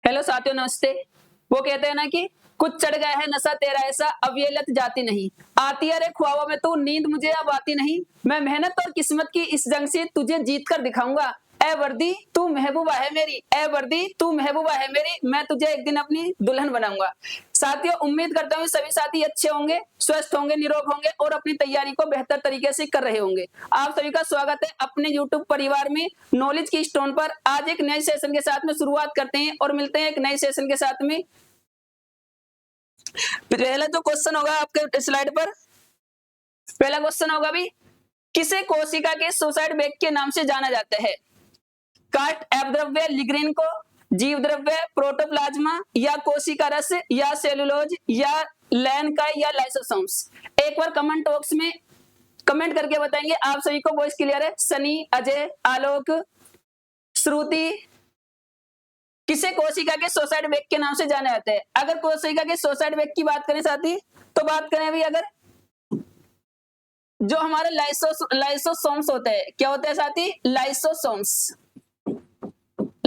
Hello साथियों, नमस्ते। वो कहते हैं ना कि कुछ चढ़ गया है नशा तेरा ऐसा, अब ये लत जाती नहीं। आती है रे ख्वाबों में तू, नींद मुझे अब आती नहीं। मैं मेहनत और किस्मत की इस जंग से तुझे जीत कर दिखाऊंगा। ए वर्दी तू महबूबा है मेरी, ए वर्दी तू महबूबा है मेरी, मैं तुझे एक दिन अपनी दुल्हन बनाऊंगा। साथियों, उम्मीद करता हूँ सभी साथी अच्छे होंगे, स्वस्थ होंगे, निरोग होंगे और अपनी तैयारी को बेहतर तरीके से कर रहे होंगे। आप सभी का स्वागत है अपने YouTube परिवार में नॉलेज की स्टोन पर। आज एक नए सेशन के साथ में शुरुआत करते हैं और मिलते हैं एक नए सेशन के साथ में। पहला जो क्वेश्चन होगा आपके स्लाइड पर, पहला क्वेश्चन होगा भी, किसे कोशिका के सुसाइड बेग के नाम से जाना जाता है? काट अपद्रव्य लिग्रीन को, जीव द्रव्य प्रोटोप्लाज्मा, या कोशिका रस, या सेलुलोज, या लैन या लाइसोसोम्स। एक बार कमेंट बॉक्स में कमेंट करके बताएंगे। आप सभी को वॉइस क्लियर है? सनी, अजय, आलोक, श्रुति, किसे कोशिका के सुसाइड बेग के नाम से जाना जाता है? अगर कोशिका के सुसाइड बेग की बात करें साथी, तो बात करें अभी, अगर जो हमारे लाइसोसोम्स होते हैं, क्या होते हैं साथी? लाइसोसोम्स।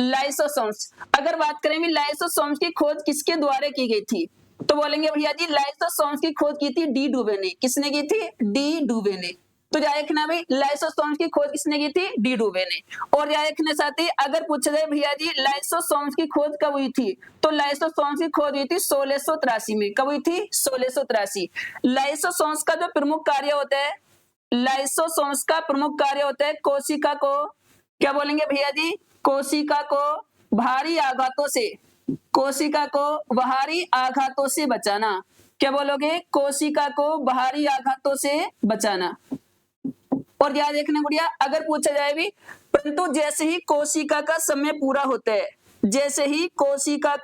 लाइसोसोम्स, अगर बात करें भी लाइसोसोम्स की खोज किसके द्वारा की गई थी, तो बोलेंगे भैया जी लाइसोसोम्स की खोज की थी डी डुवे ने। किसने की थी? डी डुवे ने। तो याद रखना भाई, लाइसोसोम्स की खोज किसने की थी? डी डुवे ने। और याद रखने साथ ही, अगर पूछा जाए भैया जी लाइसोसोम्स की खोज कब हुई थी, तो लाइसोसोम्स की खोज हुई थी 1683 में। कब हुई थी? 1683। लाइसोसोम्स का जो प्रमुख कार्य होता है, लाइसोसोम्स का प्रमुख कार्य होता है कोशिका को, क्या बोलेंगे भैया जी? कोशिका को भारी आघातों से, कोशिका को भारी आघातों से बचाना। क्या बोलोगे? कोशिका को भारी आघातों से बचाना। और याद रखना गुड़िया, अगर पूछा जाए भी, परंतु जैसे ही कोशिका का समय पूरा होता है, जैसे ही कोशिका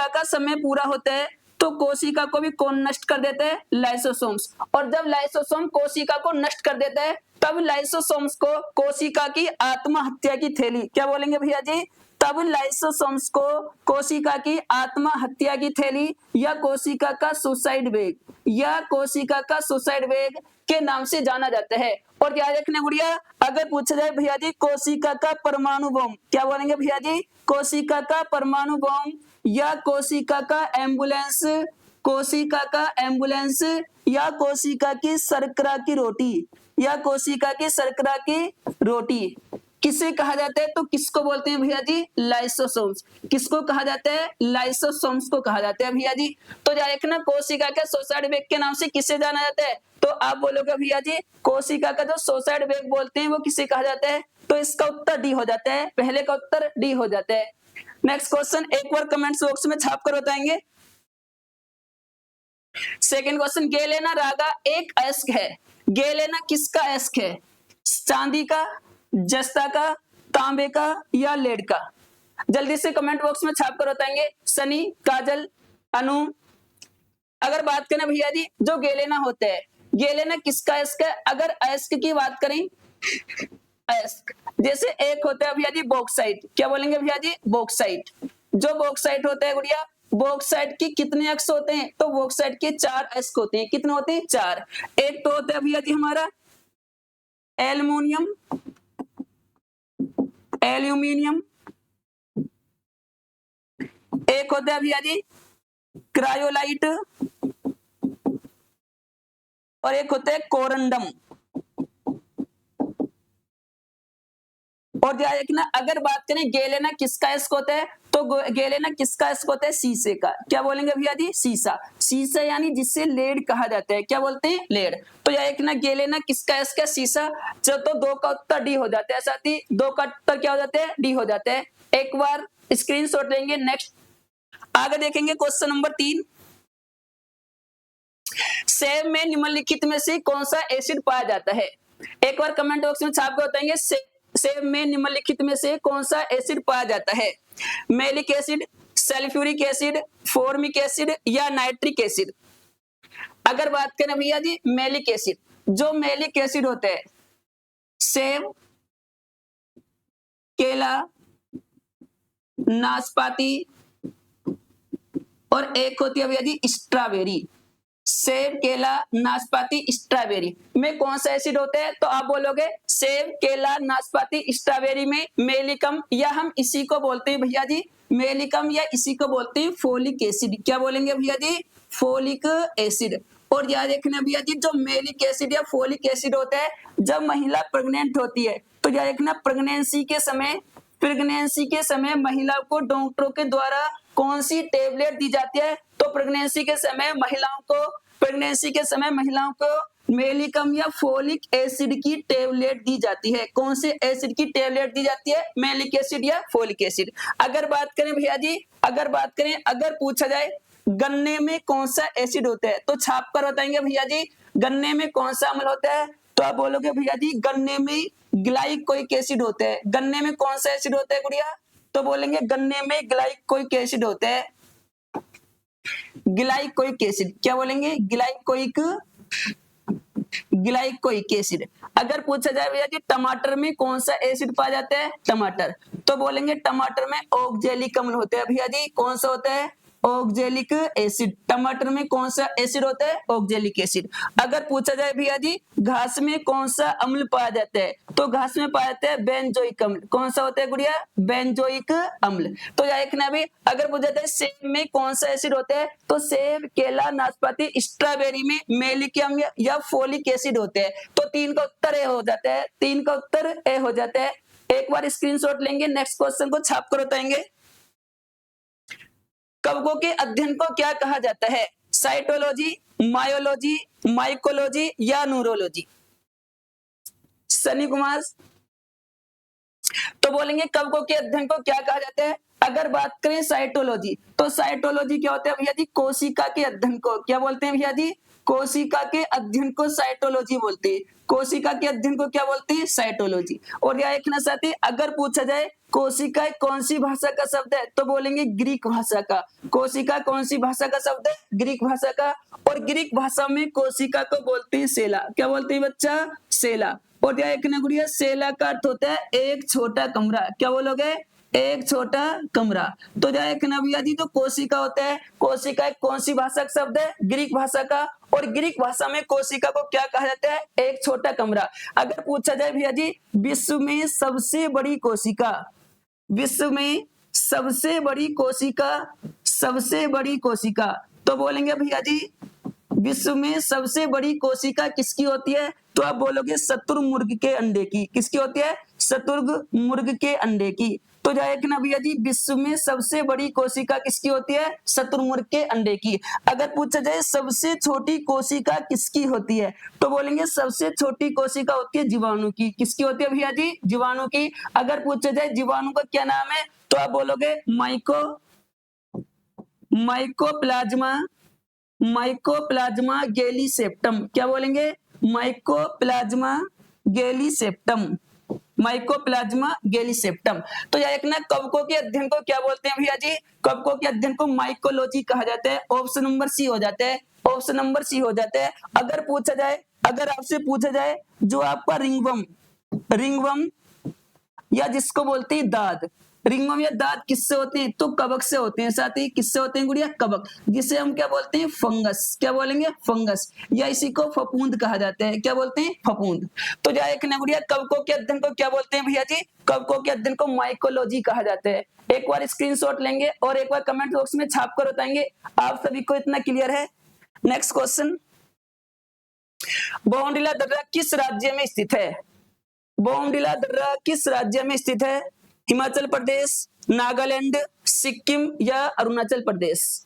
का समय पूरा होता है, तो कोशिका को भी कौन नष्ट कर देता है? लाइसोसोम्स। और जब लाइसोसोम कोशिका को नष्ट कर देता है, तब लाइसोसोम्स को कोशिका की आत्महत्या की थैली, क्या बोलेंगे भैया जी? तब लाइसोसोम्स को कोशिका की आत्महत्या की थैली, या कोशिका का सुसाइड बेग, या कोशिका का सुसाइड बेग के नाम से जाना जाता है। और याद रखना गुड़िया, अगर पूछा जाए भैया जी कोशिका का परमाणु बम, क्या बोलेंगे भैया जी? कोशिका का परमाणु बम, या कोशिका का एम्बुलेंस, कोशिका का एम्बुलेंस, या कोशिका की शर्करा की रोटी, या कोशिका की शर्करा की रोटी, किसे कहा जाता है? तो किसको बोलते हैं भैया जी? लाइसोसोम्स। किसको कहा जाता है? लाइसोसोम्स को कहा जाता है भैया जी। तो याद रखना, कोशिका के सुसाइड बेग के नाम से किसे जाना जाता है? तो आप बोलोगे भैया जी कोशिका का जो सुसाइड बेग बोलते हैं वो किसे कहा जाता है? तो इसका उत्तर डी हो जाता है, पहले का उत्तर डी हो जाता है। नेक्स्ट क्वेश्चन एक बार कमेंट्स बॉक्स में छाप कर बताएंगे। सेकंड क्वेश्चन, गेलेना रागा एक अयस्क है। गेलेना किसका अयस्क है? चांदी का, जस्ता का, तांबे का, या लेड का? जल्दी से कमेंट बॉक्स में छाप कर बताएंगे। सनी, काजल, अनु। अगर बात करें भैया जी जो गेलेना होते हैं, गेलेना किसका अयस्क है? अगर अयस्क की बात करें, अयस्क जैसे एक होता है भैया जी बॉक्साइट, क्या बोलेंगे भैया जी? बॉक्साइट। जो बॉक्साइट होता है गुड़िया, बॉक्साइट के कितने अक्ष होते हैं? तो बॉक्साइट के 4 अक्ष होते हैं। कितने होते हैं? 4। एक तो होता है भैया जी हमारा एल्युमिनियम, एल्यूमिनियम, एक होता है भैया जी क्रायोलाइट, और एक होता है कोरंडम। और ध्यान रखना, अगर बात करें गेलेना किसका अयस्क होता है, तो गेलेना किसका अयस्क होता है? शीशे का। क्या बोलेंगे भैया जी? शीशा। शीशा यानी जिसे लेड कहा जाता है, क्या बोलते हैं? लेड। तो याद रखना, गेलेना किसका अयस्क है? शीशा। जो तो 2 का उत्तर डी हो जाता है साथी, 2 का उत्तर क्या हो जाता है? डी हो जाता है। एक बार स्क्रीनशॉट लेंगे। नेक्स्ट आगे देखेंगे क्वेश्चन नंबर 3। सेब में निम्नलिखित में से कौन सा एसिड पाया जाता है? एक बार कमेंट बॉक्स में छाप कर बताएंगे, सेब में निम्नलिखित में से कौन सा एसिड पाया जाता है? Malic acid, sulphuric acid, formic acid, या नाइट्रिक एसिड? अगर बात करें भैया जी मैलिक एसिड, जो मैलिक एसिड होता है, सेब, केला, नाशपाती, और एक होती है भैया जी स्ट्रॉबेरी। सेब, केला, नाशपाती, स्ट्रॉबेरी में कौन सा एसिड होता है? तो आप बोलोगे सेब, केला, नाशपाती, स्ट्रॉबेरी में मेलिकम, या हम इसी को बोलते हैं भैया जी मेलिकम, या इसी को बोलते हैं फोलिक एसिड। क्या बोलेंगे भैया जी? Folic acid. और याद रखना भैया जी, जो मेलिक एसिड या फोलिक एसिड होता है, जब महिला प्रेग्नेंट होती है तो याद रखना प्रेगनेंसी के समय महिला को डॉक्टरों के द्वारा कौन सी टेबलेट दी जाती है? तो प्रेगनेंसी के समय महिलाओं को मेलिकम या फोलिक एसिड की टेबलेट दी जाती है। कौन से एसिड की टेबलेट दी जाती है? मेलिक एसिड या फोलिक एसिड। अगर बात करें भैया जी, अगर पूछा जाए गन्ने में कौन सा एसिड होता है, तो छाप कर बताएंगे भैया जी गन्ने में कौन सा अम्ल होता है? तो आप बोलोगे भैया जी गन्ने में ग्लाइकोइक एसिड होता है। गन्ने में कौन सा एसिड होता है गुड़िया? तो बोलेंगे गन्ने में ग्लाइकोइक एसिड होता है, ग्लाइकोइक एसिड। क्या बोलेंगे? ग्लाइकोइक एसिड। अगर पूछा जाए भैया जी टमाटर में कौन सा एसिड पाया जाता है? टमाटर, तो बोलेंगे टमाटर में ऑक्जेलिक अम्ल होता है भैया जी। कौन सा होता है? Oxalic acid. टमाटर में कौन सा एसिड होता है? Oxalic acid. अगर पूछा जाए भैया जी घास में कौन सा अम्ल पाया जाता है, तो घास में पाया जाता है बेंजोइक अम्ल। कौन सा होता है गुड़िया? बेंजोइक अम्ल। तो याद रखना भी, अगर पूछा जाए सेब में कौन सा एसिड होता है, तो सेब, केला, नाशपाती, स्ट्रॉबेरी में मेलिक अम्ल या फोलिक एसिड होते हैं। तो 3 का उत्तर ए हो जाता है, 3 का उत्तर ए हो जाता है। एक बार स्क्रीनशॉट लेंगे, नेक्स्ट क्वेश्चन को छाप कर बताएंगे। कवकों के अध्ययन को क्या कहा जाता है? साइटोलॉजी, मायोलॉजी, माइकोलॉजी या न्यूरोलॉजी? सनी कुमार। तो बोलेंगे कवकों के अध्ययन को क्या कहा जाता है? अगर बात करें साइटोलॉजी, तो साइटोलॉजी क्या होता है भैया जी? कोशिका के अध्ययन को क्या बोलते हैं भैया जी? कोशिका के अध्ययन को साइटोलॉजी बोलते हैं। कोशिका के अध्ययन को क्या बोलते हैं? साइटोलॉजी। और यह एक ना साथी, अगर पूछा जाए कोशिका कौन सी भाषा का शब्द है, तो बोलेंगे ग्रीक भाषा का। कोशिका कौन सी भाषा का शब्द है? ग्रीक भाषा का। और ग्रीक भाषा में कोशिका को बोलते हैं सेला। क्या बोलते हैं बच्चा? सेला। और यह एक ना गुड़िया, सेला का अर्थ होता है एक छोटा कमरा। क्या बोलोगे? एक छोटा कमरा। तो जाए भैया जी, तो कोशिका होता है, कोशिका एक कौन सी भाषा का शब्द है? ग्रीक भाषा का। और ग्रीक भाषा में कोशिका को क्या कहा जाता है? एक छोटा कमरा। अगर पूछा जाए भैया जी विश्व में सबसे बड़ी कोशिका, विश्व में सबसे बड़ी कोशिका, तो बोलेंगे भैया जी विश्व में सबसे बड़ी कोशिका किसकी होती है? तो आप बोलोगे शतुरमुर्ग के अंडे की। किसकी होती है? शतुरमुर्ग के अंडे की। तो जाएगा ना भैया जी विश्व में सबसे बड़ी कोशिका किसकी होती है? शतुरमुर्ग के अंडे की। अगर पूछा जाए सबसे छोटी कोशिका किसकी होती है, तो बोलेंगे सबसे छोटी कोशिका होती है जीवाणु की। किसकी होती है भैया जी? जीवाणु की। अगर पूछा जाए जीवाणु का क्या नाम है, तो आप बोलोगे माइकोप्लाज्मा गैलीसेप्टम। क्या बोलेंगे? माइकोप्लाज्मा गैलीसेप्टम। तो यह एक ना कवकों के अध्ययन को क्या बोलते हैं भैया जी? कवकों के अध्ययन को माइकोलॉजी कहा जाता है। ऑप्शन नंबर सी हो जाता है, ऑप्शन नंबर सी हो जाता है। अगर आपसे पूछा जाए जो आपका रिंगवर्म या जिसको बोलते हैं दाद, रिंगवर्म या दाद किससे होते हैं? तो कवक से होते हैं। साथ ही किससे होते हैं गुड़िया? कवक, जिसे हम क्या बोलते हैं? फंगस। क्या बोलेंगे? फंगस। या इसी को फफूंद कहा जाता है। क्या बोलते हैं? फफूंद। तो जाए गुड़िया कवकों के अध्ययन को क्या बोलते हैं भैया जी? कवकों के अध्ययन को माइकोलॉजी कहा जाता है। एक बार स्क्रीनशॉट लेंगे और एक बार कमेंट बॉक्स में छाप कर बताएंगे। आप सभी को इतना क्लियर है? नेक्स्ट क्वेश्चन, बोमडिला दर्रा किस राज्य में स्थित है? बोमडिला दर्रा किस राज्य में स्थित है? हिमाचल प्रदेश, नागालैंड, सिक्किम या अरुणाचल प्रदेश?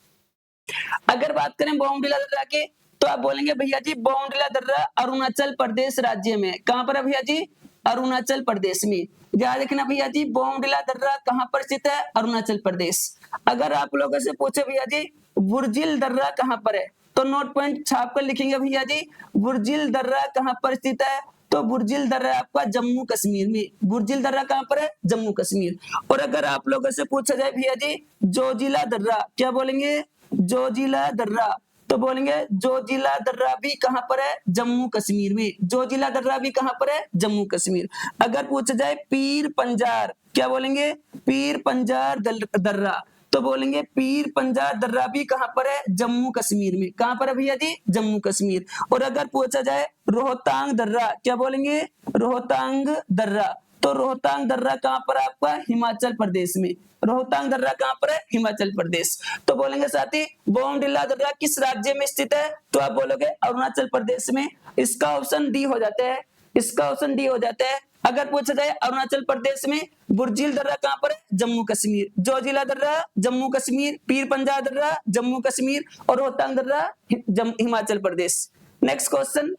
अगर बात करें बोमडिला दर्रा की, तो आप बोलेंगे भैया जी बोमडिला दर्रा अरुणाचल प्रदेश राज्य में। कहां पर है भैया जी? अरुणाचल प्रदेश में। याद रखना भैया जी बोमडिला दर्रा कहां पर स्थित है? अरुणाचल प्रदेश। अगर आप लोगों से पूछे भैया जी बुर्जिल दर्रा कहां पर है, तो नोट पॉइंट छाप कर लिखेंगे भैया जी बुर्जिल दर्रा कहां पर स्थित है? तो बुर्जिल दर्रा आपका जम्मू कश्मीर में। बुर्जिल दर्रा कहां पर है? जम्मू कश्मीर। और अगर आप लोगों से पूछा जाए भैया जी जोजिला दर्रा, क्या बोलेंगे? जोजिला दर्रा। तो बोलेंगे जोजिला दर्रा भी कहां पर है? जम्मू कश्मीर में। जोजिला दर्रा भी कहां पर है? जम्मू कश्मीर। अगर पूछा जाए पीर पंजार, क्या बोलेंगे? पीर पंजार दर्रा, तो बोलेंगे पीर पंजा दर्रा भी कहां पर है? जम्मू कश्मीर में। कहां पर है भैया जी? जम्मू कश्मीर। और अगर पूछा जाए रोहतांग दर्रा, क्या बोलेंगे? रोहतांग दर्रा। तो रोहतांग दर्रा कहां पर है आपका? हिमाचल प्रदेश में। रोहतांग दर्रा कहां पर है? हिमाचल प्रदेश। तो बोलेंगे साथी बोमडिला दर्रा किस राज्य में स्थित है? तो आप बोलोगे अरुणाचल प्रदेश में। इसका ऑप्शन डी हो जाता है। इसका ऑप्शन डी हो जाता है। अगर पूछा जाए अरुणाचल प्रदेश में बुर्जिल दर्रा कहां पर है? जम्मू कश्मीर। जोजिला दर्रा जम्मू कश्मीर, पीर पंजा दर्रा जम्मू कश्मीर और रोहतांग दर्रा Himachal Pradesh. Next question,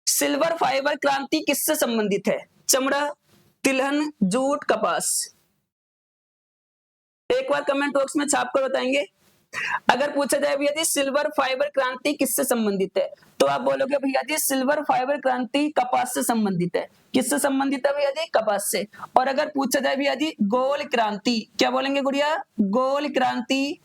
silver fibre क्रांति किससे संबंधित है? चमड़ा, तिलहन, जूट, कपास। एक बार कमेंट बॉक्स में छापकर बताएंगे। अगर पूछा जाए भैया जी सिल्वर फाइबर क्रांति किससे संबंधित है, तो आप बोलोगे भैया जी सिल्वर फाइबर क्रांति कपास से संबंधित है। किससे संबंधित है भैया जी? कपास से। और अगर पूछा जाए भैया जी गोल क्रांति, क्या बोलेंगे गुड़िया? गोल क्रांति,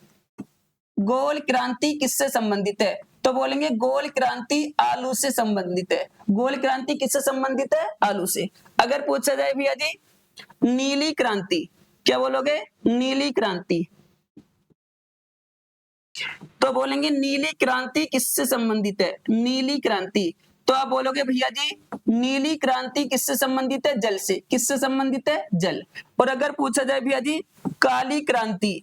गोल क्रांति किससे संबंधित है? तो बोलेंगे गोल क्रांति आलू से संबंधित है। गोल क्रांति किससे संबंधित है? आलू से। अगर पूछा जाए भैया जी नीली क्रांति, क्या बोलोगे? नीली क्रांति। तो बोलेंगे नीली क्रांति किससे संबंधित है? नीली क्रांति। तो आप बोलोगे भैया जी नीली क्रांति किससे संबंधित है? जल से। किससे संबंधित है? जल। और अगर पूछा जाए भैया जी काली क्रांति,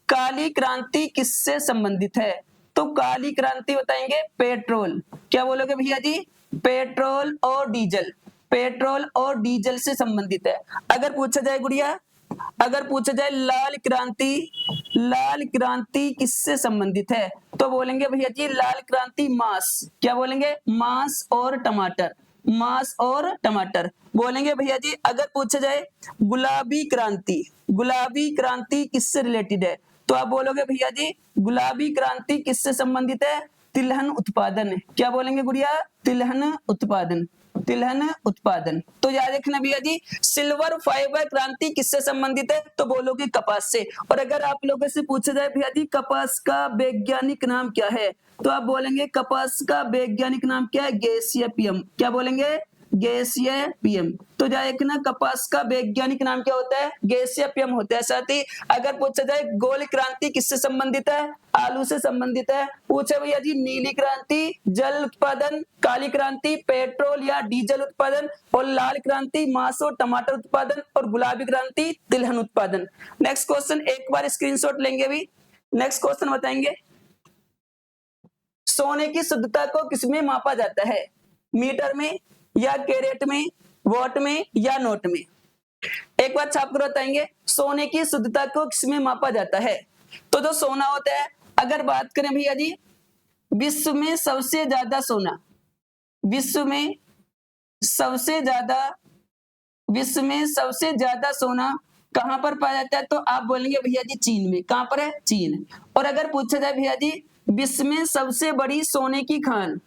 काली क्रांति किससे संबंधित है? तो काली क्रांति बताएंगे पेट्रोल। क्या बोलोगे भैया जी? पेट्रोल और डीजल। पेट्रोल और डीजल से संबंधित है। अगर पूछा जाए गुड़िया, अगर पूछा जाए लाल क्रांति, लाल क्रांति किससे संबंधित है? तो बोलेंगे भैया जी लाल क्रांति मांस। क्या बोलेंगे? मांस और टमाटर। मांस और टमाटर बोलेंगे भैया जी। अगर पूछा जाए गुलाबी क्रांति, गुलाबी क्रांति किससे रिलेटेड है? तो आप बोलोगे भैया जी गुलाबी क्रांति किससे संबंधित है? तिलहन उत्पादन। क्या बोलेंगे गुड़िया? तिलहन उत्पादन। तिलहन उत्पादन। तो याद रखना भैया जी सिल्वर फाइबर क्रांति किससे संबंधित है? तो बोलोगे कपास से। और अगर आप लोगों से पूछा जाए भैया जी कपास का वैज्ञानिक नाम क्या है, तो आप बोलेंगे कपास का वैज्ञानिक नाम क्या है? गैसियपियम। क्या बोलेंगे? गैसियपियम। तो जाए ना कपास का वैज्ञानिक नाम क्या होता है? गैसियपियम होता है। साथ ही अगर पूछा जाए गोल क्रांति किससे संबंधित है? आलू से संबंधित है। पूछे भैया जी नीली क्रांति जल उत्पादन, काली क्रांति पेट्रोल या डीजल उत्पादन और लाल क्रांति मांस और टमाटर उत्पादन और गुलाबी क्रांति तिलहन उत्पादन। नेक्स्ट क्वेश्चन एक बार स्क्रीनशॉट लेंगे भी। नेक्स्ट क्वेश्चन बताएंगे सोने की शुद्धता को किसमें मापा जाता है? मीटर में या कैरेट में, वॉट में या नोट में? एक बार छाप कर बताएंगे सोने की शुद्धता को किसमें मापा जाता है? तो जो सोना होता है, अगर बात करें भैया जी विश्व में सबसे ज्यादा सोना, विश्व में सबसे ज्यादा, विश्व में सबसे ज्यादा सोना कहां पर पाया जाता है? तो आप बोलेंगे भैया जी चीन में। कहां पर है? चीन। और अगर पूछा जाए भैया जी विश्व में सबसे बड़ी सोने की खान,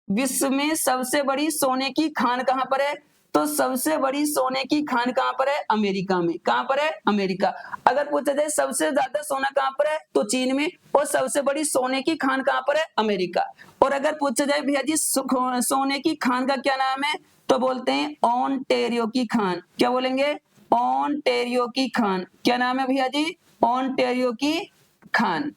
विश्व में सबसे बड़ी सोने की खान कहां पर है? तो सबसे बड़ी सोने की खान कहां पर है? अमेरिका में। कहां पर है? अमेरिका। अगर पूछा जाए सबसे ज्यादा सोना कहां पर है? तो चीन में। और सबसे बड़ी सोने की खान कहां पर है? अमेरिका। और अगर पूछा जाए भैया जी सोने की खान का क्या नाम है? तो बोलते हैं ओंटेरियो की खान। क्या बोलेंगे? ओंटेरियो की खान। क्या नाम है भैया जी? ओंटेरियो की खान।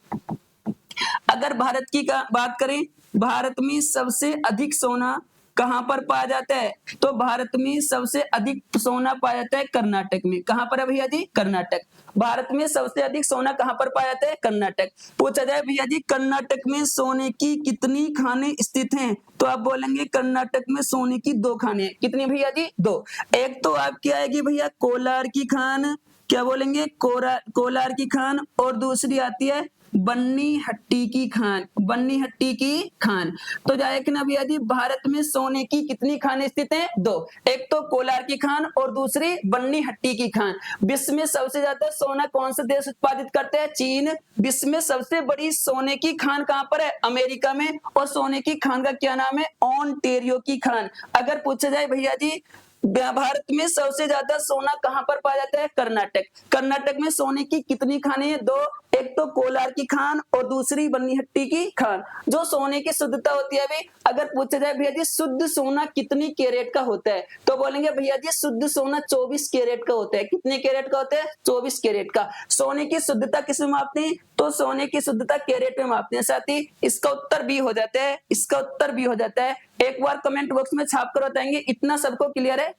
अगर भारत की बात करें, भारत में सबसे अधिक सोना कहां पर पाया जाता है? तो भारत में सबसे अधिक सोना पाया जाता है कर्नाटक में। कहां पर है भैया जी? कर्नाटक। भारत में सबसे अधिक सोना कहां पर पाया जाता है? कर्नाटक। पूछा जाए भैया जी कर्नाटक में सोने की कितनी खानें स्थित हैं? तो आप बोलेंगे कर्नाटक में सोने की 2 खानें। कितनी भैया जी? 2। एक तो आपकी आएगी भैया कोलार की खान। क्या बोलेंगे? कोलार की खान। और दूसरी आती है बन्नी हट्टी की खान। बन्नी हट्टी की खान। तो जाए ना भैया जी भारत में सोने की कितनी खानें स्थित हैं? 2। एक तो कोलार की खान और दूसरी बन्नी हट्टी की खान। विश्व में सबसे ज्यादा सोना कौन सा देश उत्पादित करते हैं? चीन। विश्व में सबसे बड़ी सोने की खान कहां पर है? अमेरिका में। और सोने की खान का क्या नाम है? ओंटेरियो की खान। अगर पूछा जाए भैया जी भारत में सबसे ज्यादा सोना कहां पर पाया जाता है? कर्नाटक। कर्नाटक में सोने की कितनी खानें हैं? 2। एक तो कोलार की खान और दूसरी बन्नीहट्टी की खान। जो सोने की शुद्धता होती है भाई, अगर पूछा जाए भैया जी शुद्ध सोना कितनी कैरेट का होता है, तो बोलेंगे भैया जी शुद्ध सोना 24 कैरेट का होता है। कितने कैरेट का होता है? 24 कैरेट का। सोने की शुद्धता किस में मापते हैं? तो सोने की शुद्धता कैरेट में मापते हैं साथी। इसका उत्तर बी हो जाता है, इसका उत्तर बी हो जाता है। एक बार कमेंट बॉक्स में छाप कर बताएंगे, इतना सबको क्लियर है।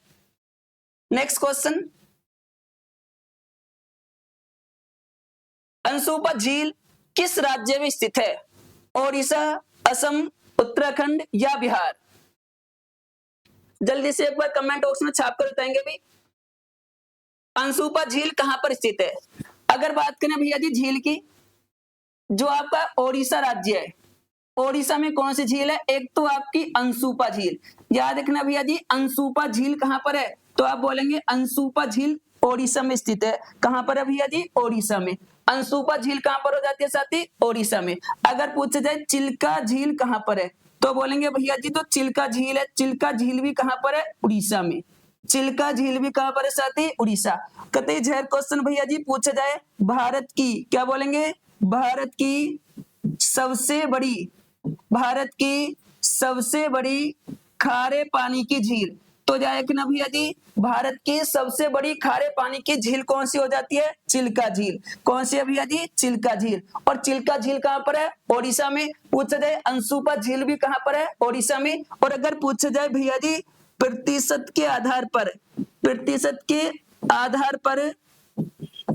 नेक्स्ट क्वेश्चन, अंशुपा झील किस राज्य में स्थित है? ओडिशा, असम, उत्तराखंड या बिहार? जल्दी से एक बार कमेंट बॉक्स में छाप कर बताएंगे भी अंशुपा झील कहां पर स्थित है। अगर बात करें भैया जी झील की, जो आपका ओडिशा राज्य है, ओडिशा में कौन सी झील है? एक तो आपकी अंशुपा झील। याद रखना भैया जी अंशुपा झील कहां पर है? तो आप बोलेंगे अंशुपा झील ओडिशा में स्थित है। कहां पर है भैया जी? ओडिशा में। अंशुपा झील कहां पर हो जाती है साथी? ओडिशा में। अगर पूछा जाए चिल्का झील कहां पर है, तो बोलेंगे भैया जी तो चिल्का झील है, चिल्का झील भी कहां पर है? उड़ीसा में। चिल्का झील भी कहां पर है साथी? उड़ीसा। कतई जहर क्वेश्चन भैया जी पूछा जाए भारत की, क्या बोलेंगे? भारत की सबसे बड़ी, भारत की सबसे बड़ी खारे पानी की झील, तो जाएगा ना भैया जी भारत की सबसे बड़ी खारे पानी की झील कौन सी हो जाती है? चिल्का झील। कौन सी है भैया जी? चिल्का झील। और चिल्का झील कहां पर है? ओडिशा में। पूछा जाए अंशुपा झील भी कहां पर है? ओडिशा में। और अगर पूछा जाए भैया जी प्रतिशत के आधार पर, प्रतिशत के आधार पर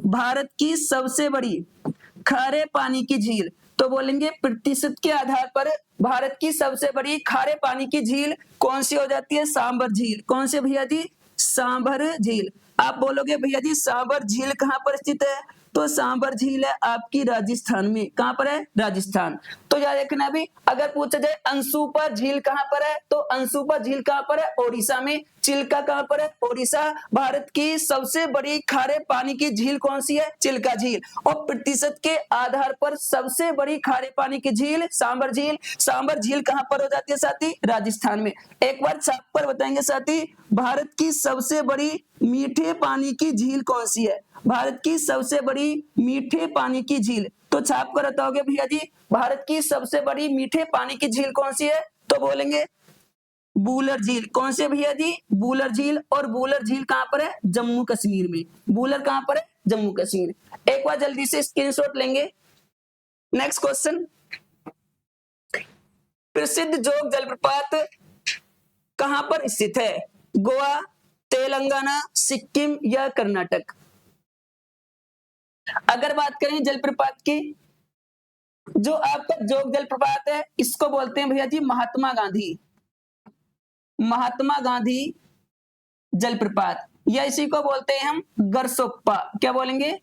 भारत की सबसे बड़ी खारे पानी की झील, तो बोलेंगे प्रतिशत के आधार पर भारत की सबसे बड़ी खारे पानी की झील कौन सी हो जाती है? सांभर झील। कौन सी भैया जी? सांभर झील। आप बोलोगे भैया जी सांभर झील कहां पर स्थित है? तो सांभर झील है आपकी राजस्थान में। कहां पर है? राजस्थान। तो याद रखना भी अगर पूछा जाए अंशुपा झील कहां पर है, तो अंशुपा झील कहां पर है? ओडिशा में। चिल्का कहां पर है? ओडिशा। भारत की सबसे बड़ी खारे पानी की झील कौन सी है? चिल्का झील। और प्रतिशत के आधार पर सबसे बड़ी खारे पानी की झील सांभर झील। सांभर झील कहां पर हो जाती है साथी? राजस्थान में। एक बार छाप पर बताएंगे साथी भारत की सबसे बड़ी मीठे पानी की झील कौन सी है? भारत की सबसे बड़ी मीठे पानी की झील, तो छाप कर बताओगे भैया जी भारत की सबसे बड़ी मीठे पानी की झील कौन सी है? तो बोलेंगे बूलर झील। कौन से भैया जी? बूलर झील। और बूलर झील कहां पर है? जम्मू कश्मीर में। बूलर कहां पर है? जम्मू कश्मीर। एक बार जल्दी से स्क्रीनशॉट लेंगे। नेक्स्ट क्वेश्चन, प्रसिद्ध जोग जलप्रपात कहां पर स्थित है? गोवा, तेलंगाना, सिक्किम या कर्नाटक? अगर बात करें जलप्रपात की, जो आपका जोग जलप्रपात है इसको बोलते हैं भैया जी महात्मा गांधी, महात्मा गांधी जलप्रपात, या इसी को बोलते हैं हम गरसोप्पा। क्या बोलेंगे?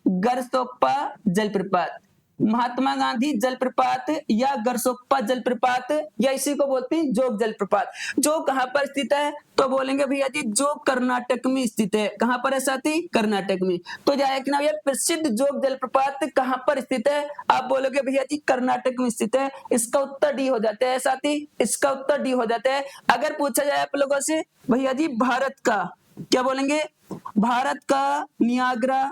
गरसोप्पा जलप्रपात। महात्मा गांधी जलप्रपात या गरसोप्पा जलप्रपात, या इसी को बोलते हैं जोग जलप्रपात। जो कहां पर स्थित है? तो बोलेंगे भैया जी जो कर्नाटक में स्थित है। कहां पर है साथी? कर्नाटक में। तो जाएगा ना भैया प्रसिद्ध जोग जलप्रपात कहां पर स्थित है? आप बोलोगे भैया जी कर्नाटक में स्थित है। इसका उत्तर डी हो जाता है साथी, इसका उत्तर डी हो जाता है। अगर पूछा जाए आप लोगों से भैया जी भारत का, क्या बोलेंगे? भारत का नियाग्रा,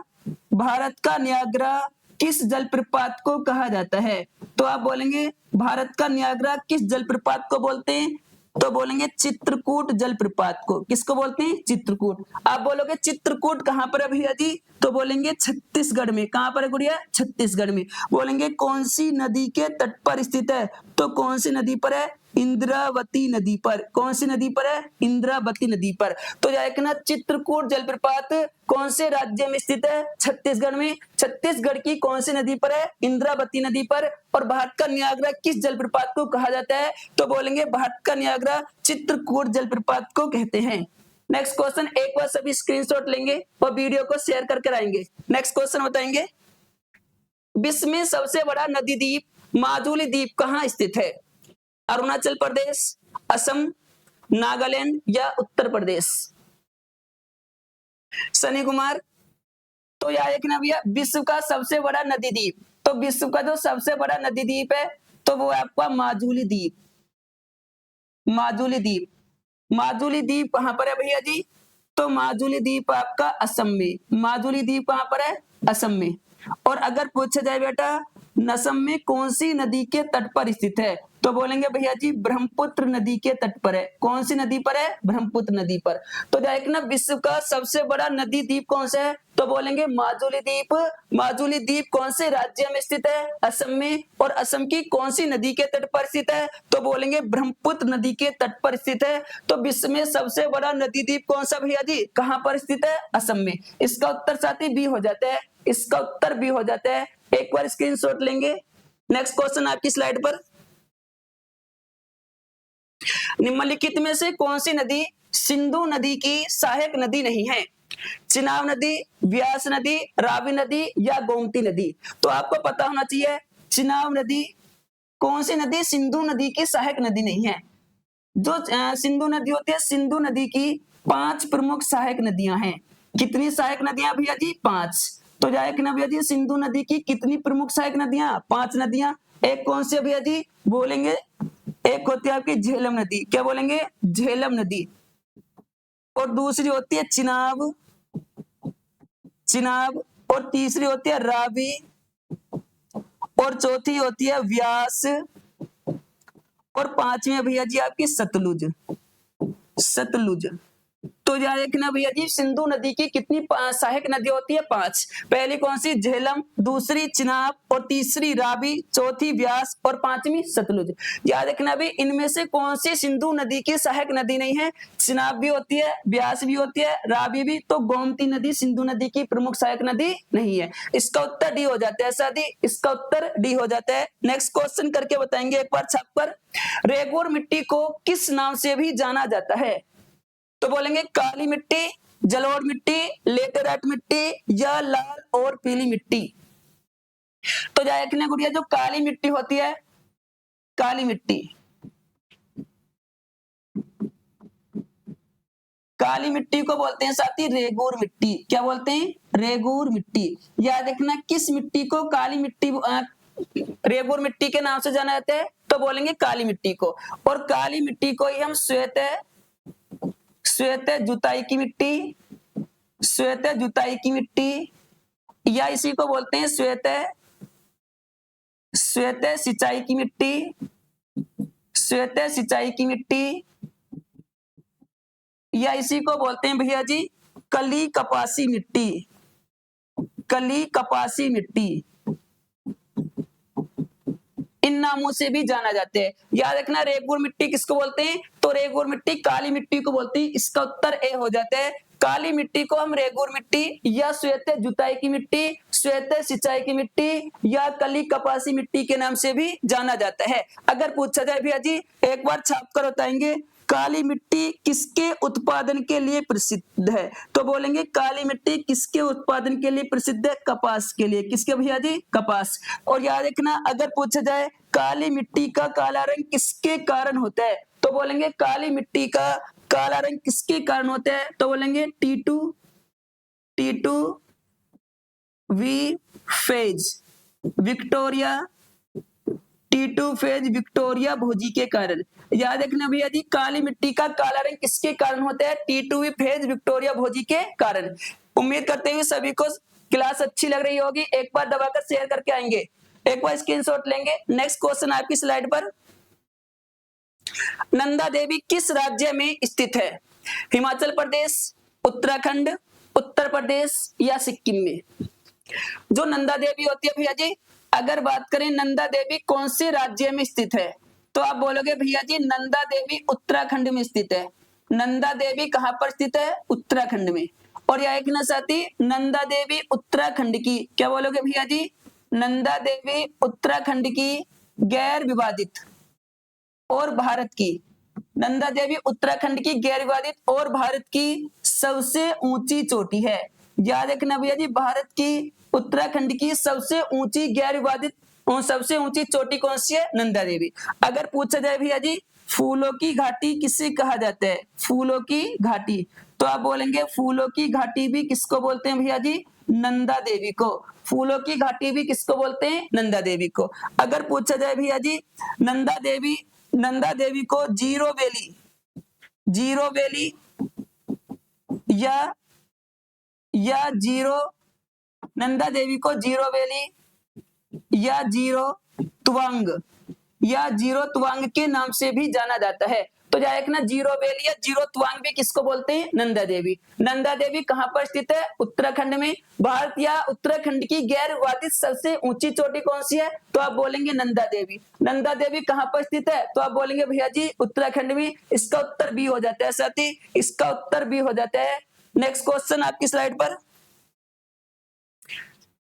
भारत का नियाग्रा किस जलप्रपात को कहा जाता है? तो आप बोलेंगे भारत का नियाग्रा किस जलप्रपात को बोलते हैं? तो बोलेंगे चित्रकूट जलप्रपात को। किसको बोलते हैं? चित्रकूट। आप बोलोगे चित्रकूट कहां पर है भैया जी? तो बोलेंगे छत्तीसगढ़ में। कहां पर है गुड़िया? छत्तीसगढ़ में। बोलेंगे कौन सी नदी के तट पर स्थित है? तो कौन सी नदी पर है? इंद्रावती नदी पर। कौन सी नदी पर है? इंद्रावती नदी पर। तो जाएगा ना चित्रकूट जलप्रपात कौन से राज्य में स्थित है? छत्तीसगढ़ में। छत्तीसगढ़ की कौन सी नदी पर है? इंद्रावती नदी पर। और भारत का नियाग्रा किस जलप्रपात को कहा जाता है? तो बोलेंगे भारत का नियाग्रा चित्रकूट जलप्रपात को कहते हैं। नेक्स्ट क्वेश्चन, एक बार सभी स्क्रीनशॉट लेंगे और वीडियो को शेयर करके आएंगे। नेक्स्ट क्वेश्चन बताएंगे, विश्व में सबसे बड़ा नदी द्वीप माजुली द्वीप कहां स्थित है? अरुणाचल प्रदेश, असम, नागालैंड या उत्तर प्रदेश? सनी कुमार। तो यह एक ना भैया विश्व का सबसे बड़ा नदी द्वीप, तो विश्व का जो सबसे बड़ा नदी द्वीप है तो वो है आपका माजुली द्वीप। माजुली द्वीप, माजुली द्वीप कहां पर है भैया जी? तो माजुली द्वीप आपका असम में। माजुली द्वीप कहां पर है? असम में। और अगर पूछा जाए बेटा असम में कौन सी नदी के तट पर स्थित है, तो बोलेंगे भैया जी ब्रह्मपुत्र नदी के तट पर है। कौन सी नदी पर है? ब्रह्मपुत्र नदी पर। तो जाएगा ना विश्व का सबसे बड़ा नदी द्वीप कौन सा है, तो बोलेंगे माजुली द्वीप। माजुली द्वीप कौन से राज्य में स्थित है? असम में। और असम की कौन सी नदी के तट पर स्थित है, तो बोलेंगे ब्रह्मपुत्र नदी के तट पर स्थित है। तो विश्व में सबसे बड़ा नदी द्वीप कौन सा भैया जी, कहां पर स्थित है? असम में। इसका उत्तर साथी बी हो जाता है, इसका उत्तर बी हो जाता है। एक बार स्क्रीनशॉट लेंगे। नेक्स्ट क्वेश्चन आपकी स्लाइड पर, निम्नलिखित में से कौन सी नदी सिंधु नदी की सहायक नदी नहीं है? चिनाब नदी, व्यास नदी, रावी नदी या गोमती नदी। तो आपको पता होना चाहिए चिनाब नदी कौन सी नदी सिंधु नदी की सहायक नदी नहीं है। जो सिंधु नदी होती है, सिंधु नदी की 5 प्रमुख सहायक नदियां हैं। कितनी सहायक नदियां भैया जी? 5। तो जाएगा ना भैया जी सिंधु नदी की कितनी प्रमुख सहायक नदियां? 5 नदियां। एक कौन सी भैया जी? बोलेंगे एक होती है आपकी झेलम नदी। क्या बोलेंगे? झेलम नदी। और दूसरी होती है चिनाब, चिनाब। और तीसरी होती है रावी। और चौथी होती है व्यास। और पांचवी है भैया जी आपकी सतलुज, सतलुज। तो याद रखना भैया जी सिंधु नदी की कितनी सहायक नदी होती है? 5। पहली कौन सी? झेलम, दूसरी चिनाब, और तीसरी रावी, चौथी व्यास, और पांचवी सतलुज। याद रखना भी इनमें से कौन सी सिंधु नदी की सहायक नदी नहीं है? चिनाब भी होती है, व्यास भी होती है, रावी भी। तो गोमती नदी सिंधु नदी की प्रमुख सहायक नदी नहीं है। इसका उत्तर डी हो जाता है साथी, इसका उत्तर डी हो जाता है। नेक्स्ट क्वेश्चन करके बताएंगे एक बार छाप पर। रेगुर मिट्टी को किस नाम से भी जाना जाता है? तो बोलेंगे काली मिट्टी, जलोढ़ मिट्टी, लेटेराइट मिट्टी या लाल और पीली मिट्टी। तो जाए गुड़िया जो काली मिट्टी होती है, काली मिट्टी, काली मिट्टी को बोलते हैं साथी रेगूर मिट्टी। क्या बोलते हैं? रेगूर मिट्टी। याद रखना किस मिट्टी को काली मिट्टी रेगूर मिट्टी के नाम से जाना जाता है, तो बोलेंगे काली मिट्टी को। और काली मिट्टी को ही हम श्वेत जुताई की मिट्टी, श्वेत जुताई की मिट्टी, या इसी को बोलते हैं श्वेत सिंचाई की मिट्टी, श्वेत सिंचाई की मिट्टी, या इसी को बोलते हैं भैया जी कली कपासी मिट्टी, कली कपासी मिट्टी। इन नामों से भी जाना जाते हैं। याद रखना रेगुर मिट्टी किसको बोलते हैं, तो रेगुर मिट्टी काली मिट्टी को बोलती है। इसका उत्तर ए हो जाता है। काली मिट्टी को हम रेगुर मिट्टी या श्वेत जुताई की मिट्टी, श्वेत सिंचाई की मिट्टी या कली कपासी मिट्टी के नाम से भी जाना जाता है। अगर पूछा जाए भैया जी एक बार छाप कर बताएंगे काली मिट्टी किसके उत्पादन के लिए प्रसिद्ध है, तो बोलेंगे काली मिट्टी किसके उत्पादन के लिए प्रसिद्ध है? कपास के लिए। किसके भैया जी? कपास। और याद रखना अगर पूछा जाए काली मिट्टी का काला रंग किसके कारण होता है, तो बोलेंगे काली मिट्टी का काला रंग किसके कारण होता है, तो बोलेंगे T2 V phase Victoria, T2 phase Victoria भोजी के कारण। याद रखना भैया जी काली मिट्टी का काला रंग किसके कारण होता है? T2 फेज विक्टोरिया भोजी के कारण। उम्मीद करते हुए सभी को क्लास अच्छी लग रही होगी। एक बार दबाकर शेयर करके आएंगे, एक बार स्क्रीनशॉट लेंगे। नेक्स्ट क्वेश्चन आपकी स्लाइड पर, नंदा देवी किस राज्य में स्थित है? हिमाचल प्रदेश, उत्तराखंड, उत्तर प्रदेश या सिक्किम में? जो नंदा देवी होती है भैया जी, अगर बात करें नंदा देवी कौन से राज्य में स्थित है, तो आप बोलोगे भैया जी नंदा देवी उत्तराखंड में स्थित है। नंदा देवी कहां पर स्थित है? उत्तराखंड में। और यह एक ना साथी नंदा देवी उत्तराखंड की, क्या बोलोगे भैया जी? नंदा देवी उत्तराखंड की गैर विवादित और भारत की, नंदा देवी उत्तराखंड की गैर विवादित और भारत की सबसे ऊंची चोटी है। याद रखना भैया जी भारत की उत्तराखंड की सबसे ऊंची गैर विवादित और सबसे ऊंची चोटी कौन सी है? नंदा देवी। अगर पूछा जाए भैया जी फूलों की घाटी किसे कहा जाता है? फूलों की घाटी, तो आप बोलेंगे फूलों की घाटी भी किसको बोलते हैं भैया जी? नंदा देवी को। फूलों की घाटी भी किसको बोलते हैं? नंदा देवी को। अगर पूछा जाए भैया जी नंदा देवी को जीरो वैली या जीरो नंदा देवी को जीरो वैली या जीरो तुवांग या जीरो तुवांग के नाम से भी जाना जाता है। तो जाए ना जीरो वैली या जीरो तुवांग भी किसको बोलते हैं? नंदा देवी। नंदा देवी कहां पर स्थित है? उत्तराखंड में। भारत या उत्तराखंड की गैर विवादित सबसे ऊंची चोटी कौन सी है? तो आप बोलेंगे नंदा देवी। नंदा देवी कहां पर स्थित है? तो आप बोलेंगे भैया जी उत्तराखंड में। इसका उत्तर बी हो जाता है साथी, इसका उत्तर बी हो जाता है। नेक्स्ट क्वेश्चन आपकी स्लाइड पर,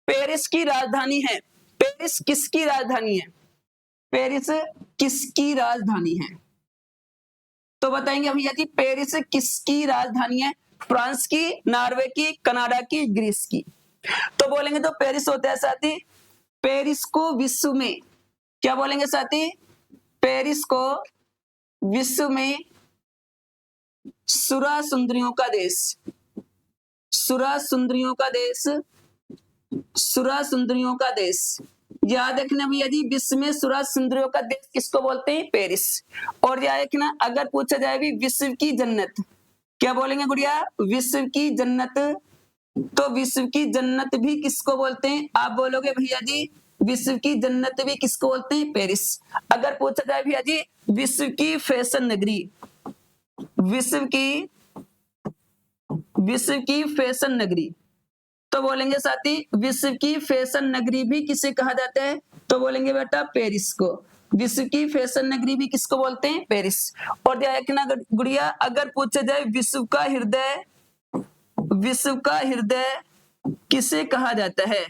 पेरिस की राजधानी है, पेरिस किसकी राजधानी है? पेरिस किसकी राजधानी है? तो बताएंगे भैया जी पेरिस किसकी राजधानी है? फ्रांस की, नॉर्वे की, कनाडा की, ग्रीस की। तो बोलेंगे तो पेरिस होता है साथी। पेरिस को विश्व में क्या बोलेंगे साथी? पेरिस को विश्व में सुरा सुंदरियों का देश, सुरा सुंदरियों का देश, सुरा सुंदरियों का देश। याद रखना भैया जी विश्व में सुरा सुंदरियों का देश किसको बोलते हैं? पेरिस। और याद रखना अगर पूछा जाए भी विश्व की जन्नत, क्या बोलेंगे गुड़िया? विश्व की जन्नत। तो विश्व की जन्नत भी किसको बोलते हैं? आप बोलोगे भैया जी विश्व की जन्नत भी किसको बोलते हैं? पेरिस। अगर पूछा जाए भैया जी विश्व की फैशन नगरी, विश्व की फैशन नगरी, तो बोलेंगे साथी विश्व की फैशन नगरी भी किसे कहा जाता है? तो बोलेंगे बेटा पेरिस को। विश्व की फैशन नगरी भी किसको बोलते हैं? पेरिस। और देखना गुड़िया अगर पूछा जाए विश्व का हृदय, विश्व का हृदय किसे कहा जाता है?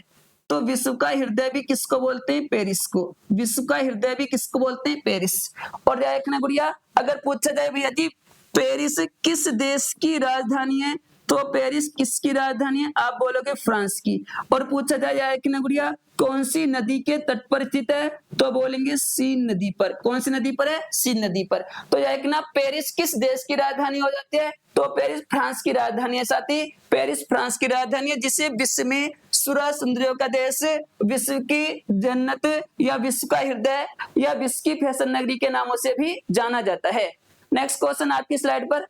तो विश्व का हृदय भी किसको बोलते हैं? पेरिस को। विश्व का हृदय भी किसको बोलते हैं? पेरिस। और देखना गुड़िया अगर पूछा जाए भैया जी पेरिस किस देश की राजधानी है? तो पेरिस किसकी राजधानी है? आप बोलोगे फ्रांस की। और पूछा जाए कि ना गुड़िया कौन सी नदी के तट पर स्थित है? तो बोलेंगे सीन नदी पर। कौन सी नदी पर है? सीन नदी पर। तो यह कि ना पेरिस किस देश की राजधानी हो जाती है? तो पेरिस फ्रांस की राजधानी है साथी। पेरिस फ्रांस की राजधानी है जिसे विश्व में सुरा सुंदरियों का देश, विश्व की जन्नत या विश्व का हृदय या विश्व की फैशन नगरी के नामों से भी जाना जाता है। नेक्स्ट क्वेश्चन आपकी स्लाइड पर,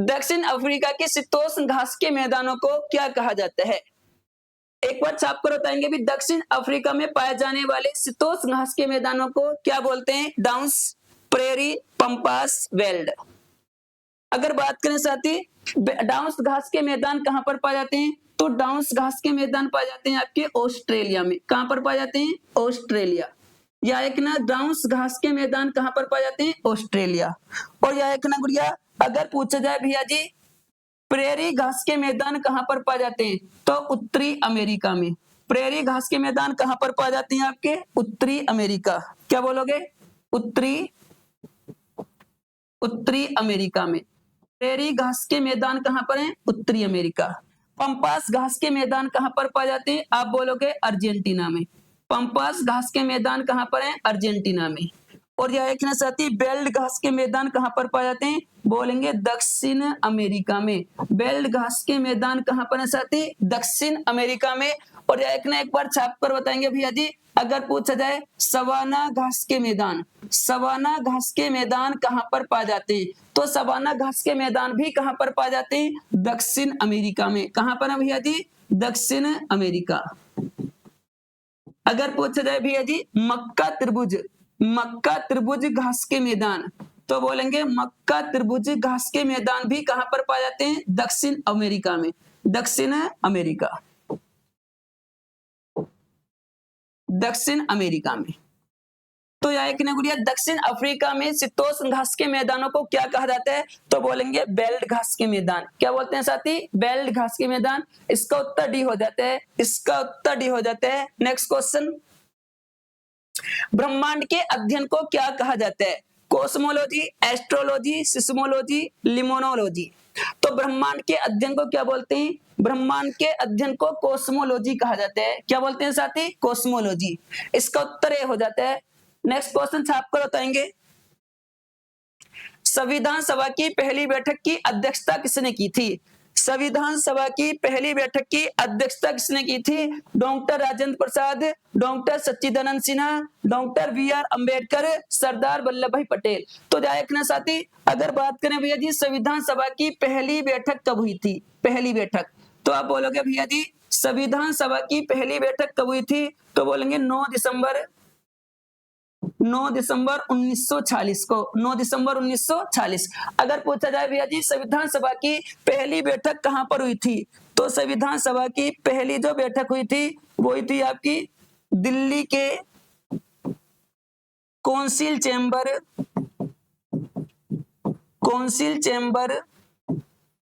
दक्षिण अफ्रीका के शीतोष्ण घास के मैदानों को क्या कहा जाता है? एक बार छाप कर बताएंगे भी दक्षिण अफ्रीका में पाए जाने वाले शीतोष्ण घास के मैदानों को क्या बोलते हैं? Downs, prairie, pampas, weld. अगर बात करें साथी डाउन्स घास के मैदान कहां पर पाए जाते हैं? तो डाउन्स घास के मैदान पाए जाते हैं आपके ऑस्ट्रेलिया में। कहां पर पाए जाते हैं? ऑस्ट्रेलिया। या एक ना डाउन्स घास के मैदान कहां पर पाए जाते हैं? ऑस्ट्रेलिया। और या एक ना गुड़िया अगर पूछा जाए भैया जी प्रेरी घास के मैदान कहां पर पाए जाते हैं? तो उत्तरी अमेरिका में। प्रेरी घास के मैदान कहां पर पाए जाते हैं आपके? उत्तरी अमेरिका। क्या बोलोगे? उत्तरी अमेरिका में। प्रेरी घास के मैदान कहां पर हैं? उत्तरी अमेरिका। पंपास घास के मैदान कहां पर पाए जाते हैं? आप बोलोगे अर्जेंटीना में। पंपास घास के मैदान कहां पर हैं? अर्जेंटीना में। और यह एक साथी बेल्ट घास के मैदान कहां पर पाए जाते हैं? बोलेंगे दक्षिण अमेरिका में। बेल्ट घास के मैदान कहां पर है साथी? दक्षिण अमेरिका में। और यह एक बार छाप कर बताएंगे भैया जी अगर पूछा जाए सवाना घास के मैदान, सवाना घास के मैदान कहां पर पाए जाते हैं? तो सवाना घास के मैदान भी कहां पर पाए जाते हैं? दक्षिण अमेरिका में। कहां पर है भैया जी? दक्षिण अमेरिका। अगर पूछा जाए भैया जी मक्का त्रिभुज, मक्का त्रिभुज घास के मैदान, तो बोलेंगे मक्का त्रिभुज घास के मैदान भी कहां पर पाए जाते हैं? दक्षिण अमेरिका में। दक्षिण अमेरिका, दक्षिण अमेरिका में। तो यह एक गुड़िया दक्षिण अफ्रीका में शीतोष्ण घास के मैदानों को क्या कहा जाता है? तो बोलेंगे बेल्ट घास के मैदान। क्या बोलते हैं साथी? बेल्ट घास के मैदान। इसका उत्तर डी हो जाता है, इसका उत्तर डी हो जाता है। नेक्स्ट क्वेश्चन, ब्रह्मांड के अध्ययन को क्या कहा जाता है? कोस्मोलॉजी, एस्ट्रोलॉजी, सिस्मोलॉजी, लिमोनोलॉजी। तो ब्रह्मांड के अध्ययन को क्या बोलते हैं? ब्रह्मांड के अध्ययन को कोस्मोलॉजी कहा जाता है। क्या बोलते हैं साथी? कोस्मोलॉजी। इसका उत्तर ए हो जाता है। नेक्स्ट क्वेश्चन छाप कर बताएंगे, संविधान सभा की पहली बैठक की अध्यक्षता किसने की थी? संविधान सभा की पहली बैठक की अध्यक्षता किसने की थी? डॉक्टर राजेंद्र प्रसाद, डॉक्टर सच्चिदानंद सिन्हा, डॉक्टर बी.आर. अम्बेडकर, सरदार वल्लभ भाई पटेल। तो देखना साथी, अगर बात करें भैया जी संविधान सभा की पहली बैठक कब हुई थी? पहली बैठक, तो आप बोलोगे भैया जी संविधान सभा की पहली बैठक कब हुई थी? तो बोलेंगे 9 दिसंबर 1946 को, 9 दिसंबर 1946। अगर पूछा जाए भैया जी संविधान सभा की पहली बैठक कहां पर हुई थी? तो संविधान सभा की पहली जो बैठक हुई थी वो हुई थी आपकी दिल्ली के कौंसिल चैम्बर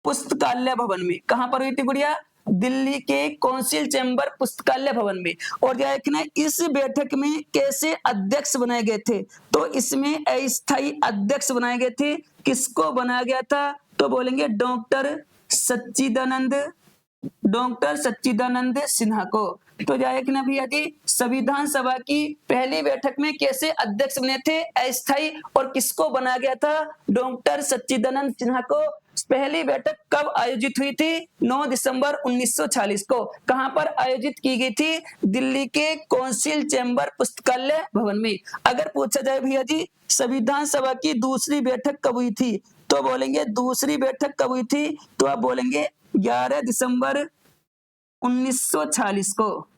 पुस्तकालय भवन में। कहां पर हुई थी गुड़िया? दिल्ली के कौंसिल चैम्बर पुस्तकालय भवन में। और देखना इस बैठक में कैसे अध्यक्ष बनाए गए थे? तो इसमें अस्थायी अध्यक्ष बनाए गए थे। किसको बनाया गया था? तो बोलेंगे डॉक्टर सच्चिदानंद सिन्हा को। तो देखना भैया जी संविधान सभा की पहली बैठक में कैसे अध्यक्ष बने थे? अस्थायी। और किसको बनाया गया था? डॉक्टर सच्चिदानंद सिन्हा को। पहली बैठक कब आयोजित हुई थी? 9 दिसंबर 1946 को। कहां पर आयोजित की गई थी? दिल्ली के कौंसिल चैम्बर पुस्तकालय भवन में। अगर पूछा जाए भैया जी संविधान सभा की दूसरी बैठक कब हुई थी? तो बोलेंगे दूसरी बैठक कब हुई थी? तो आप बोलेंगे 11 दिसंबर 1946 को।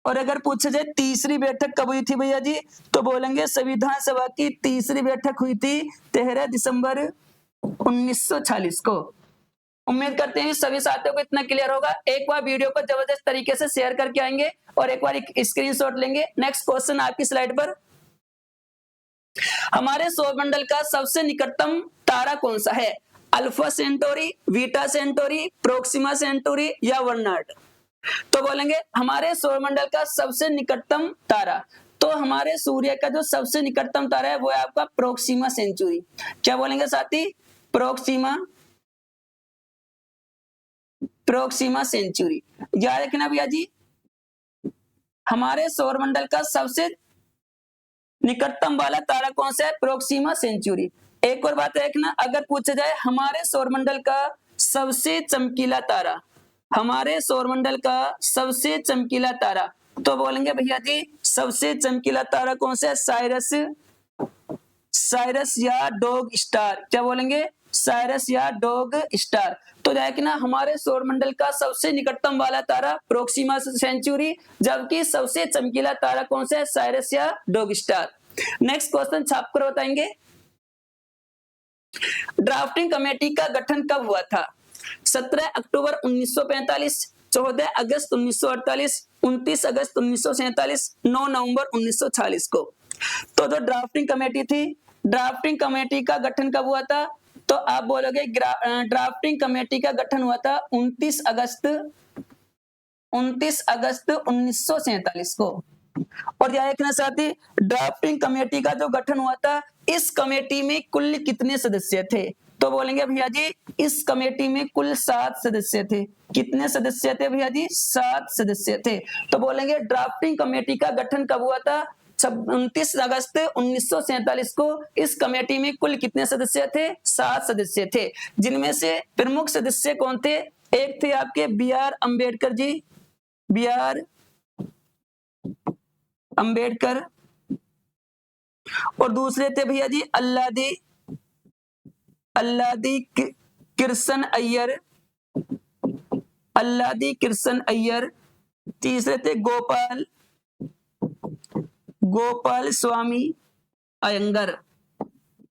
और अगर पूछा जाए तीसरी बैठक कब हुई थी भैया जी? तो बोलेंगे संविधान सभा की तीसरी बैठक हुई थी 13 दिसंबर 1946 को। उम्मीद करते हैं सभी साथियों को इतना क्लियर होगा। एक बार वीडियो को जबरदस्त तरीके से शेयर करके आएंगे और एक बार स्क्रीनशॉट लेंगे। नेक्स्ट क्वेश्चन आपकी स्लाइड पर, हमारे सौरमंडल का सबसे निकटतम तारा कौन सा है? Alpha Centauri, beta Centauri, Proxima Centauri या वर्नार्ड? तो बोलेंगे हमारे सौरमंडल का सबसे निकटतम तारा, तो हमारे सूर्य का जो सबसे निकटतम तारा है वो है आपका प्रोक्सिमा सेंचुरी। क्या बोलेंगे साथी? Proxima Centauri. याद रखना भैया जी हमारे सौरमंडल का सबसे निकटतम वाला तारा कौन सा है? Proxima Centauri. एक और बात रखना, अगर पूछा जाए हमारे सौरमंडल का सबसे चमकीला तारा, हमारे सौरमंडल का सबसे चमकीला तारा, तो बोलेंगे भैया जी सबसे चमकीला तारा कौन सा है? साइरस या डॉग स्टार। क्या बोलेंगे? साइरस या डॉग स्टार। तो देखना हमारे सौरमंडल का सबसे निकटतम वाला तारा प्रोक्सिमा सेंचुरी, जबकि सबसे चमकीला तारा कौन सा है? साइरस या डॉग स्टार। नेक्स्ट क्वेश्चन छाप कर बताएंगे, ड्राफ्टिंग कमेटी का गठन कब हुआ था? 17 अक्टूबर 1945, 14 अगस्त 1948, 29 अगस्त 1947, 9 नवंबर 1946 को। तो जो ड्राफ्टिंग कमेटी थी, ड्राफ्टिंग कमेटी का गठन कब हुआ था? तो आप बोलोगे ड्राफ्टिंग कमेटी का गठन हुआ था 29 अगस्त 1947 को। और देखना साथी ड्राफ्टिंग कमेटी का जो गठन हुआ था, इस कमेटी में कुल कितने सदस्य थे? तो बोलेंगे भैया जी इस कमेटी में कुल 7 सदस्य थे। कितने सदस्य थे भैया जी? 7 सदस्य थे। तो बोलेंगे ड्राफ्टिंग कमेटी का गठन कब हुआ था? 29 अगस्त 1947 को। इस कमेटी में कुल कितने सदस्य थे? 7 सदस्य थे, जिनमें से प्रमुख सदस्य कौन थे? एक थे आपके बी.आर. अम्बेडकर जी, बी.आर. अम्बेडकर, और दूसरे थे भैया जी अल्लादी कृष्ण अय्यर, तीसरे थे गोपाल स्वामी अयंगर।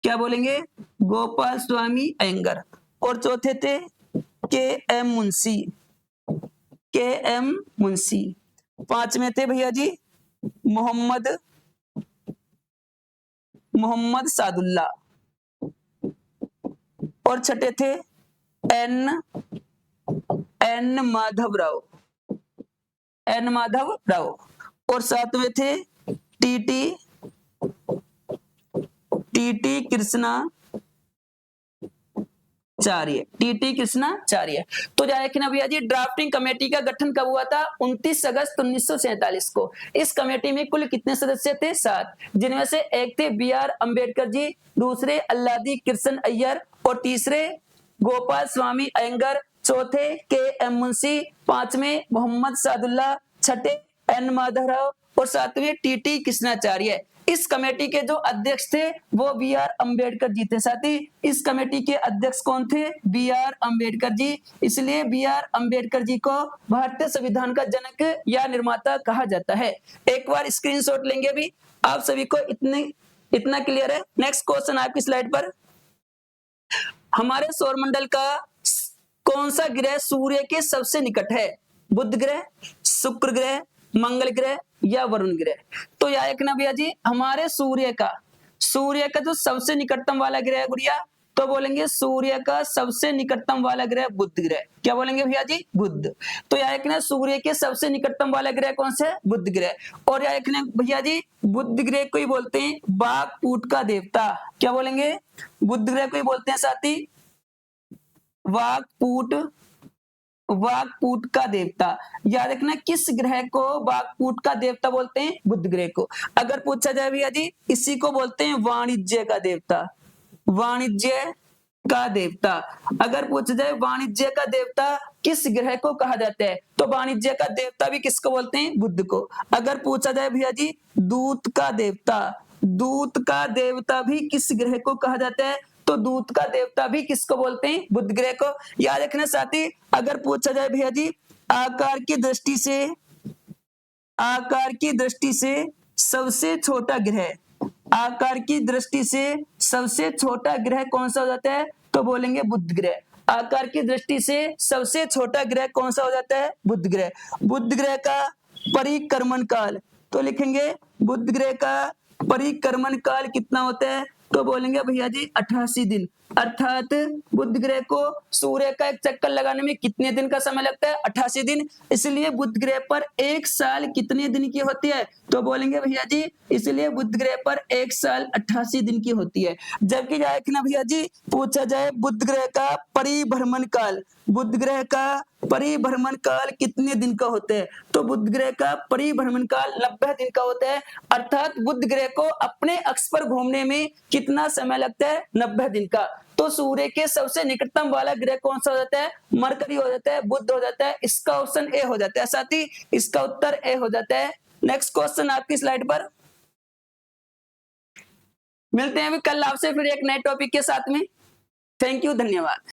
क्या बोलेंगे? गोपाल स्वामी अयंगर। और चौथे थे के.एम. मुंशी। पांचवें थे भैया जी मोहम्मद सादुल्ला, और छठे थे एन माधव राव, और सातवें थे टीटी कृष्णाचार्य। तो देखना भैया जी ड्राफ्टिंग कमेटी का गठन कब हुआ था? 29 अगस्त 1947 को। इस कमेटी में कुल कितने सदस्य थे? 7, जिनमें से एक थे बी.आर. अम्बेडकर जी, दूसरे अल्लादी कृष्ण अय्यर, और तीसरे गोपाल स्वामी अयंगर, चौथे के एम मुंशी, पांचवें मोहम्मद सादुल्ला, छठे एन माधवराव और सातवें टीटी कृष्णाचार्य। इस कमेटी के जो अध्यक्ष थे वो बी आर अम्बेडकर जी थे। साथी इस कमेटी के अध्यक्ष कौन थे? B are Ambedkar ji. इसलिए बी आर अम्बेडकर जी को भारतीय संविधान का जनक या निर्माता कहा जाता है। एक बार स्क्रीनशॉट लेंगे अभी, आप सभी को इतना क्लियर है। नेक्स्ट क्वेश्चन आपकी स्लाइड पर, हमारे सौरमंडल का कौन सा ग्रह सूर्य के सबसे निकट है? बुध ग्रह, शुक्र ग्रह, मंगल ग्रह या वरुण ग्रह? तो याद रखना भैया जी, हमारे सूर्य का जो सबसे निकटतम वाला ग्रह है गुड़िया, तो बोलेंगे सूर्य का सबसे निकटतम वाला ग्रह बुध ग्रह। क्या बोलेंगे भैया जी? बुध। तो याद रखना सूर्य के सबसे निकटतम वाला ग्रह कौन सा है? बुध ग्रह। और याद रखना भैया जी, बुध ग्रह को ही बोलते हैं वाकपूट का देवता। क्या बोलेंगे? बुध ग्रह को ही बोलते हैं साथी वाकपूट का देवता। याद रखना किस ग्रह को वाकपूट का देवता बोलते हैं? बुध ग्रह को। अगर पूछा जाए भैया जी, इसी को बोलते हैं वाणिज्य का देवता। वाणिज्य का देवता। अगर पूछा जाए वाणिज्य का देवता किस ग्रह को कहा जाता है, तो वाणिज्य का देवता भी किसको बोलते हैं? बुध को। अगर पूछा जाए भैया जी दूत का देवता भी किस ग्रह को कहा जाता है, तो दूत का देवता भी किसको बोलते हैं? बुध ग्रह को। याद रखना साथी, अगर पूछा जाए भैया जी आकार की दृष्टि से सबसे छोटा ग्रह कौन सा हो जाता है, तो बोलेंगे बुध ग्रह। आकार की दृष्टि से सबसे छोटा ग्रह कौन सा हो जाता है? बुध ग्रह। बुध ग्रह का परिक्रमण काल, तो लिखेंगे बुध ग्रह का परिक्रमण काल कितना होता है, तो बोलेंगे भैया जी 88 दिन। अर्थात बुध ग्रह को सूर्य का एक चक्कर लगाने में कितने दिन का समय लगता है? 88 दिन। इसलिए बुध ग्रह पर एक साल कितने दिन की होती है, तो बोलेंगे भैया जी, इसलिए बुध ग्रह पर एक साल 88 दिन की होती है। जबकि ना भैया जी पूछा जाए बुध ग्रह का परिभ्रमण काल कितने दिन का होता है, तो बुध ग्रह का परिभ्रमण काल 90 दिन का होता है। अर्थात बुध ग्रह को अपने अक्ष पर घूमने में कितना समय लगता है? 90 दिन का। तो सूर्य के सबसे निकटतम वाला ग्रह कौन सा हो जाता है? मरकरी हो जाता है, बुध हो जाता है। इसका ऑप्शन ए हो जाता है साथी, इसका उत्तर ए हो जाता है। नेक्स्ट क्वेश्चन आपकी स्लाइड पर। मिलते हैं अभी कल आपसे फिर एक नए टॉपिक के साथ में। थैंक यू, धन्यवाद।